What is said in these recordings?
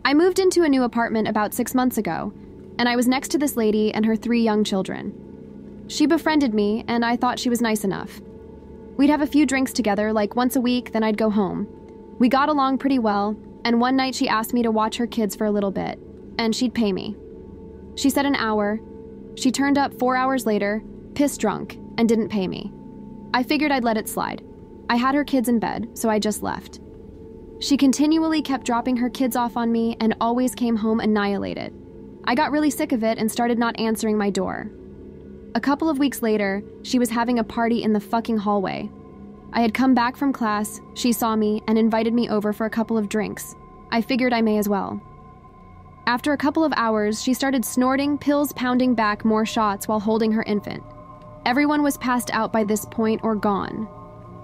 I moved into a new apartment about 6 months ago, and I was next to this lady and her 3 young children. She befriended me, and I thought she was nice enough. We'd have a few drinks together, like once a week, then I'd go home. We got along pretty well, and one night she asked me to watch her kids for a little bit, and she'd pay me. She said an hour. She turned up 4 hours later, pissed drunk, and didn't pay me. I figured I'd let it slide. I had her kids in bed, so I just left. She continually kept dropping her kids off on me and always came home annihilated. I got really sick of it and started not answering my door. A couple of weeks later, she was having a party in the fucking hallway. I had come back from class, she saw me, and invited me over for a couple of drinks. I figured I may as well. After a couple of hours, she started snorting, pills pounding back more shots while holding her infant. Everyone was passed out by this point or gone.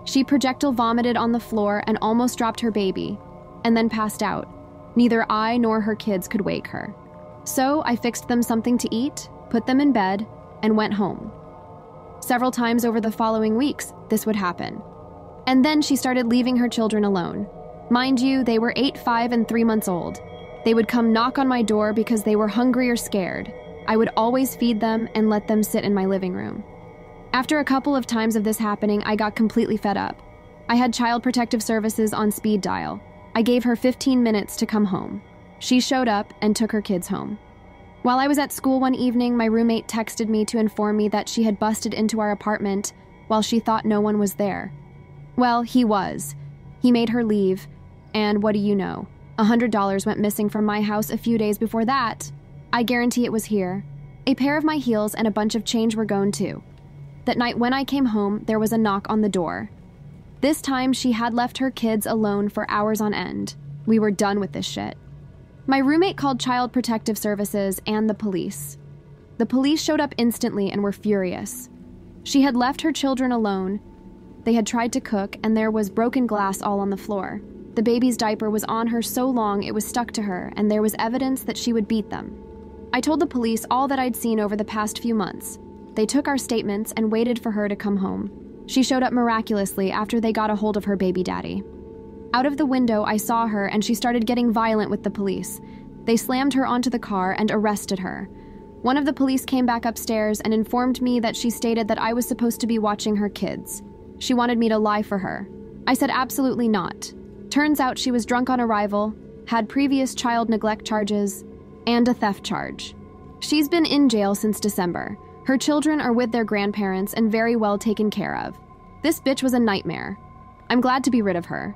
She projectile vomited on the floor and almost dropped her baby, and then passed out. Neither I nor her kids could wake her. So I fixed them something to eat, put them in bed, and went home. Several times over the following weeks, this would happen. And then she started leaving her children alone. Mind you, they were 8, 5, and 3 months old. They would come knock on my door because they were hungry or scared. I would always feed them and let them sit in my living room. After a couple of times of this happening, I got completely fed up. I had Child Protective Services on speed dial. I gave her 15 minutes to come home. She showed up and took her kids home. While I was at school one evening, my roommate texted me to inform me that she had busted into our apartment while she thought no one was there. Well, he was. He made her leave, and what do you know? $100 went missing from my house a few days before that. I guarantee it was here. A pair of my heels and a bunch of change were gone too. That night when I came home, there was a knock on the door. This time, she had left her kids alone for hours on end. We were done with this shit. My roommate called Child Protective Services and the police. The police showed up instantly and were furious. She had left her children alone. They had tried to cook, and there was broken glass all on the floor. The baby's diaper was on her so long it was stuck to her, and there was evidence that she would beat them. I told the police all that I'd seen over the past few months. They took our statements and waited for her to come home. She showed up miraculously after they got a hold of her baby daddy. Out of the window, I saw her and she started getting violent with the police. They slammed her onto the car and arrested her. One of the police came back upstairs and informed me that she stated that I was supposed to be watching her kids. She wanted me to lie for her. I said absolutely not. Turns out she was drunk on arrival, had previous child neglect charges, and a theft charge. She's been in jail since December. Her children are with their grandparents and very well taken care of. This bitch was a nightmare. I'm glad to be rid of her.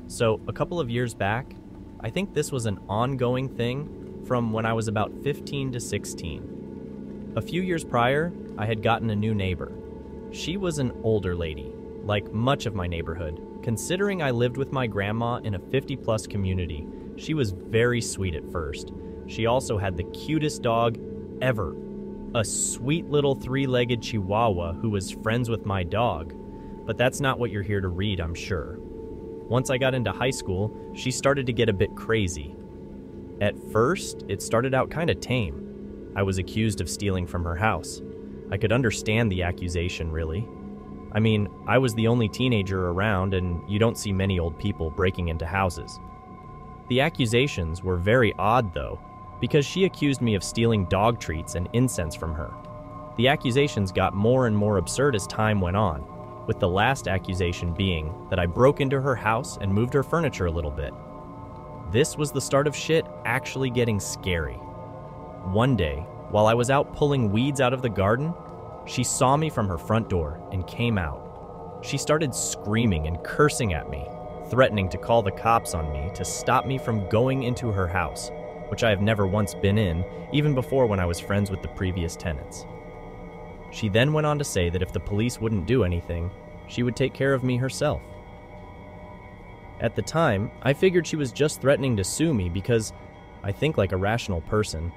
So, a couple of years back, I think this was an ongoing thing from when I was about 15 to 16. A few years prior, I had gotten a new neighbor. She was an older lady, like much of my neighborhood. Considering I lived with my grandma in a 50-plus community, she was very sweet at first. She also had the cutest dog ever, a sweet little 3-legged Chihuahua who was friends with my dog. But that's not what you're here to read, I'm sure. Once I got into high school, she started to get a bit crazy. At first, it started out kind of tame. I was accused of stealing from her house. I could understand the accusation, really. I mean, I was the only teenager around, and you don't see many old people breaking into houses. The accusations were very odd, though, because she accused me of stealing dog treats and incense from her. The accusations got more and more absurd as time went on, with the last accusation being that I broke into her house and moved her furniture a little bit. This was the start of shit actually getting scary. One day, while I was out pulling weeds out of the garden, she saw me from her front door and came out. She started screaming and cursing at me, threatening to call the cops on me to stop me from going into her house, which I have never once been in, even before when I was friends with the previous tenants. She then went on to say that if the police wouldn't do anything, she would take care of me herself. At the time, I figured she was just threatening to sue me because I think like a rational person.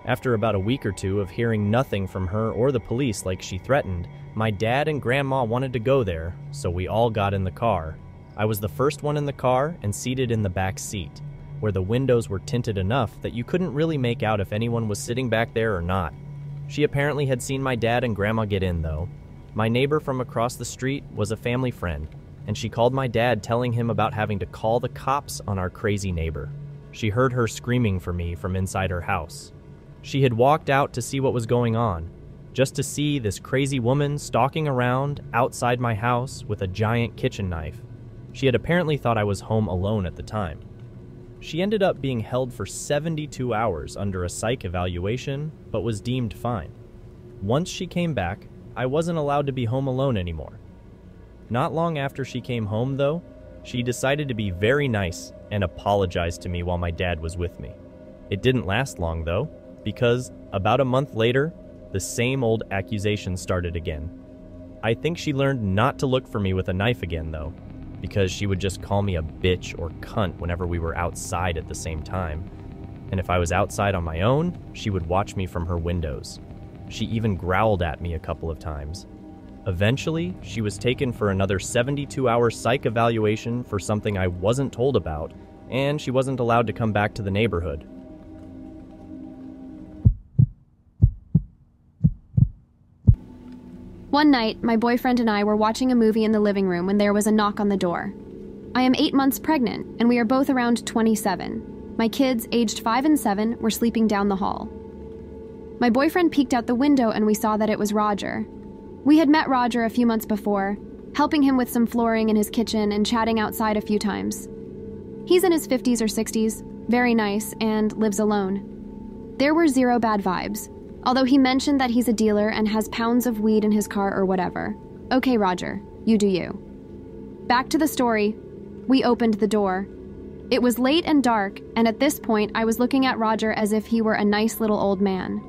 After about a week or two of hearing nothing from her or the police like she threatened, my dad and grandma wanted to go there, so we all got in the car. I was the first one in the car and seated in the back seat, where the windows were tinted enough that you couldn't really make out if anyone was sitting back there or not. She apparently had seen my dad and grandma get in, though. My neighbor from across the street was a family friend, and she called my dad telling him about having to call the cops on our crazy neighbor. She heard her screaming for me from inside her house. She had walked out to see what was going on, just to see this crazy woman stalking around outside my house with a giant kitchen knife. She had apparently thought I was home alone at the time. She ended up being held for 72 hours under a psych evaluation, but was deemed fine. Once she came back, I wasn't allowed to be home alone anymore. Not long after she came home, though, she decided to be very nice and apologized to me while my dad was with me. It didn't last long, though, because about a month later, the same old accusations started again. I think she learned not to look for me with a knife again, though, because she would just call me a bitch or cunt whenever we were outside at the same time. And if I was outside on my own, she would watch me from her windows. She even growled at me a couple of times. Eventually, she was taken for another 72-hour psych evaluation for something I wasn't told about, and she wasn't allowed to come back to the neighborhood. One night, my boyfriend and I were watching a movie in the living room when there was a knock on the door. I am 8 months pregnant, and we are both around 27. My kids, aged 5 and 7, were sleeping down the hall. My boyfriend peeked out the window and we saw that it was Roger. We had met Roger a few months before, helping him with some flooring in his kitchen and chatting outside a few times. He's in his 50s or 60s, very nice, and lives alone. There were zero bad vibes, although he mentioned that he's a dealer and has pounds of weed in his car or whatever. Okay, Roger, you do you. Back to the story. We opened the door. It was late and dark, and at this point I was looking at Roger as if he were a nice little old man.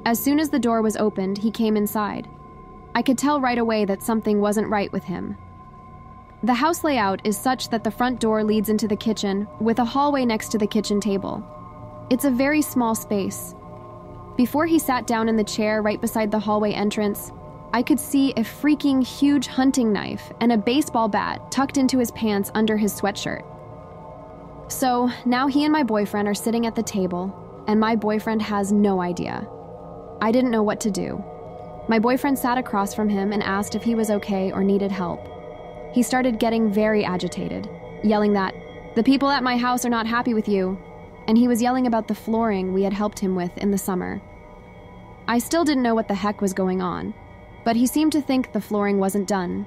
As soon as the door was opened, he came inside. I could tell right away that something wasn't right with him. The house layout is such that the front door leads into the kitchen, with a hallway next to the kitchen table. It's a very small space. Before he sat down in the chair right beside the hallway entrance, I could see a freaking huge hunting knife and a baseball bat tucked into his pants under his sweatshirt. So now he and my boyfriend are sitting at the table, and my boyfriend has no idea. I didn't know what to do. My boyfriend sat across from him and asked if he was okay or needed help. He started getting very agitated, yelling that, "The people at my house are not happy with you," and he was yelling about the flooring we had helped him with in the summer. I still didn't know what the heck was going on, but he seemed to think the flooring wasn't done.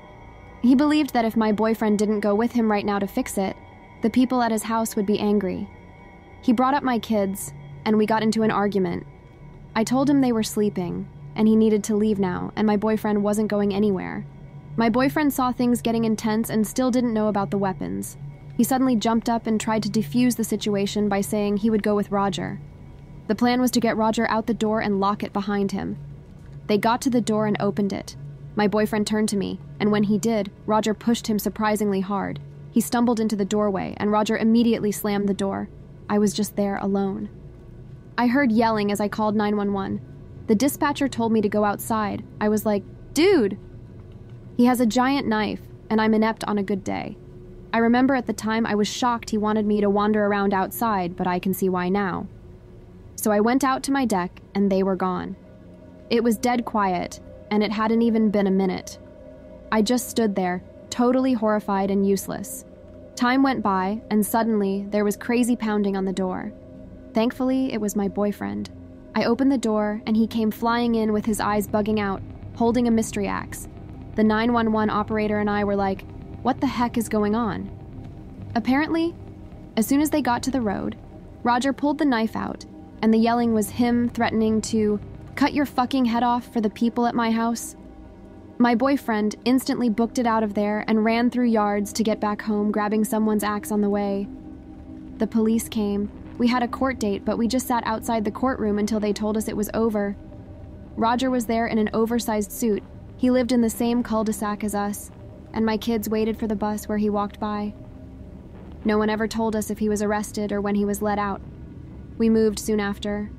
He believed that if my boyfriend didn't go with him right now to fix it, the people at his house would be angry. He brought up my kids, and we got into an argument. I told him they were sleeping, and he needed to leave now, and my boyfriend wasn't going anywhere. My boyfriend saw things getting intense and still didn't know about the weapons. He suddenly jumped up and tried to defuse the situation by saying he would go with Roger. The plan was to get Roger out the door and lock it behind him. They got to the door and opened it. My boyfriend turned to me, and when he did, Roger pushed him surprisingly hard. He stumbled into the doorway, and Roger immediately slammed the door. I was just there alone. I heard yelling as I called 911. The dispatcher told me to go outside. I was like, "Dude!" He has a giant knife, and I'm inept on a good day. I remember at the time I was shocked he wanted me to wander around outside, but I can see why now. So I went out to my deck, and they were gone. It was dead quiet, and it hadn't even been a minute. I just stood there, totally horrified and useless. Time went by, and suddenly there was crazy pounding on the door. Thankfully, it was my boyfriend. I opened the door, and he came flying in with his eyes bugging out, holding a mystery axe. The 911 operator and I were like, "What the heck is going on?" Apparently, as soon as they got to the road, Roger pulled the knife out, and the yelling was him threatening to cut your fucking head off for the people at my house. My boyfriend instantly booked it out of there and ran through yards to get back home, grabbing someone's axe on the way. The police came. We had a court date, but we just sat outside the courtroom until they told us it was over. Roger was there in an oversized suit. He lived in the same cul-de-sac as us, and my kids waited for the bus where he walked by. No one ever told us if he was arrested or when he was let out. We moved soon after,